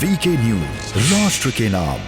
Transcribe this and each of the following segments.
VK news, राष्ट्र के नाम।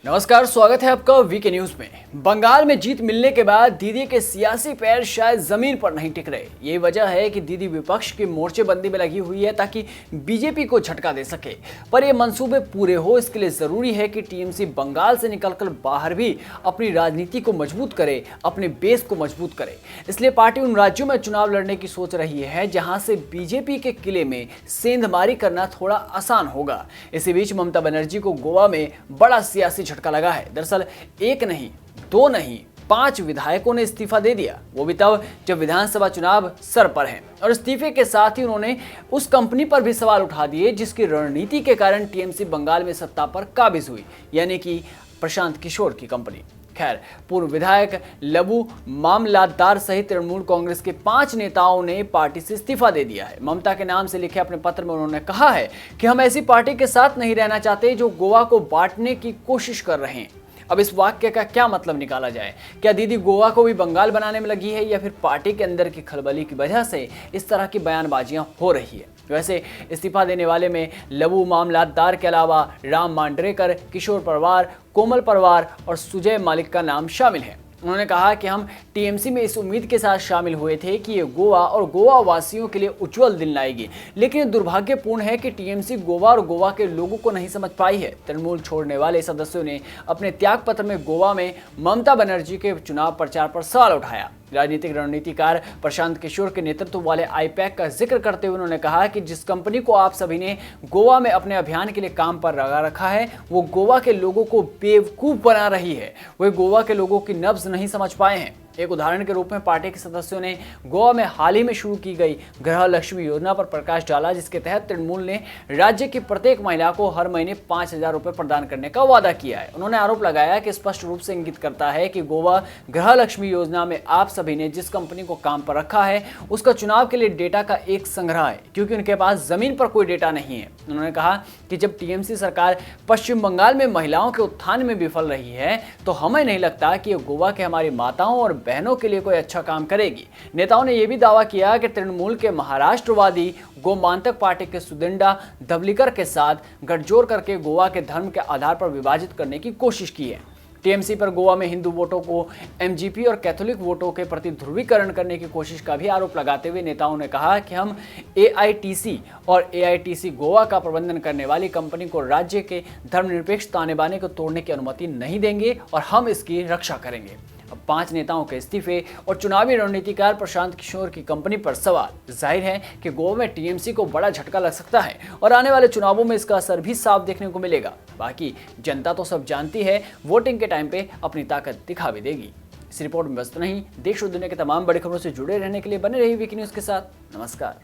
नमस्कार, स्वागत है आपका वीके न्यूज में। बंगाल में जीत मिलने के बाद दीदी के सियासी पैर शायद जमीन पर नहीं टिक रहे। यही वजह है कि दीदी विपक्ष की मोर्चेबंदी में लगी हुई है ताकि बीजेपी को झटका दे सके। पर ये मंसूबे पूरे हो, इसके लिए जरूरी है कि टीएमसी बंगाल से निकलकर बाहर भी अपनी राजनीति को मजबूत करे, अपने बेस को मजबूत करे। इसलिए पार्टी उन राज्यों में चुनाव लड़ने की सोच रही है जहां से बीजेपी के किले में सेंधमारी करना थोड़ा आसान होगा। इसी बीच ममता बनर्जी को गोवा में बड़ा सियासी झटका लगा है। दरअसल एक नहीं, दो नहीं, 5 विधायकों ने इस्तीफा दे दिया, वो भी तब जब विधानसभा चुनाव सर पर हैं। और इस्तीफे के साथ ही उन्होंने उस कंपनी पर भी सवाल उठा दिए जिसकी रणनीति के कारण टीएमसी बंगाल में सत्ता पर काबिज हुई, यानी कि प्रशांत किशोर की कंपनी। खैर, पूर्व विधायक लबू मामलादार सहित तृणमूल कांग्रेस के 5 नेताओं ने पार्टी से इस्तीफा दे दिया है। ममता के नाम से लिखे अपने पत्र में उन्होंने कहा है कि हम ऐसी पार्टी के साथ नहीं रहना चाहते जो गोवा को बांटने की कोशिश कर रहे हैं। अब इस वाक्य का क्या मतलब निकाला जाए? क्या दीदी गोवा को भी बंगाल बनाने में लगी है या फिर पार्टी के अंदर की खलबली की वजह से इस तरह की बयानबाजियां हो रही है? वैसे इस्तीफा देने वाले में लबू मामलादार के अलावा राम मांडरेकर, किशोर परवार, कोमल परवार और सुजय मालिक का नाम शामिल है। उन्होंने कहा कि हम टीएमसी में इस उम्मीद के साथ शामिल हुए थे कि ये गोवा और गोवा वासियों के लिए उज्जवल दिन लाएगी, लेकिन दुर्भाग्यपूर्ण है कि टीएमसी गोवा और गोवा के लोगों को नहीं समझ पाई है। तृणमूल छोड़ने वाले सदस्यों ने अपने त्याग पत्र में गोवा में ममता बनर्जी के चुनाव प्रचार पर सवाल उठाया। राजनीतिक रणनीतिकार प्रशांत किशोर के नेतृत्व वाले आईपैक का जिक्र करते हुए उन्होंने कहा कि जिस कंपनी को आप सभी ने गोवा में अपने अभियान के लिए काम पर लगा रखा है वो गोवा के लोगों को बेवकूफ बना रही है। वे गोवा के लोगों की नब्ज नहीं समझ पाए हैं। एक उदाहरण के रूप में पार्टी के सदस्यों ने गोवा में हाल ही में शुरू की गई गृह लक्ष्मी योजना पर प्रकाश डाला, जिसके तहत तृणमूल ने राज्य की प्रत्येक महिला को हर महीने 5,000 रुपए प्रदान करने का वादा किया है। उन्होंने आरोप लगाया कि स्पष्ट रूप से इंगित करता है कि गोवा गृह लक्ष्मी योजना में आप सभी ने जिस कंपनी को काम पर रखा है उसका चुनाव के लिए डेटा का एक संग्रह है, क्योंकि उनके पास जमीन पर कोई डेटा नहीं है। उन्होंने कहा कि जब टीएमसी सरकार पश्चिम बंगाल में महिलाओं के उत्थान में विफल रही है तो हमें नहीं लगता कि गोवा के हमारी माताओं और बहनों के लिए कोई अच्छा काम करेगी। नेताओं ने यह भी दावा किया कि तृणमूल के महाराष्ट्रवादी गोमांतक पार्टी के सुदिंडा धवलीकर के साथ गठजोड़ करके गोवा के धर्म के आधार पर विभाजित करने की कोशिश की है। टीएमसी पर गोवा में हिंदू वोटों को एमजीपी और कैथोलिक वोटों के प्रति ध्रुवीकरण करने की कोशिश का भी आरोप लगाते हुए नेताओं ने कहा कि हम एआईटीसी और एआईटीसी गोवा का प्रबंधन करने वाली कंपनी को राज्य के धर्मनिरपेक्ष ताने बाने को तोड़ने की अनुमति नहीं देंगे और हम इसकी रक्षा करेंगे। अब 5 नेताओं के इस्तीफे और चुनावी रणनीतिकार प्रशांत किशोर की कंपनी पर सवाल। जाहिर है कि गोवा में टीएमसी को बड़ा झटका लग सकता है और आने वाले चुनावों में इसका असर भी साफ देखने को मिलेगा। बाकी जनता तो सब जानती है, वोटिंग के टाइम पे अपनी ताकत दिखा भी देगी। इस रिपोर्ट में बस नहीं। देश और दुनिया की तमाम बड़ी खबरों से जुड़े रहने के लिए बने रहिए वीके न्यूज के साथ। नमस्कार।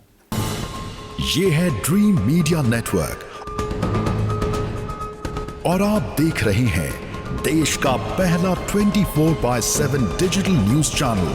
ये है ड्रीम मीडिया नेटवर्क और आप देख रहे हैं देश का पहला 24/7 डिजिटल न्यूज चैनल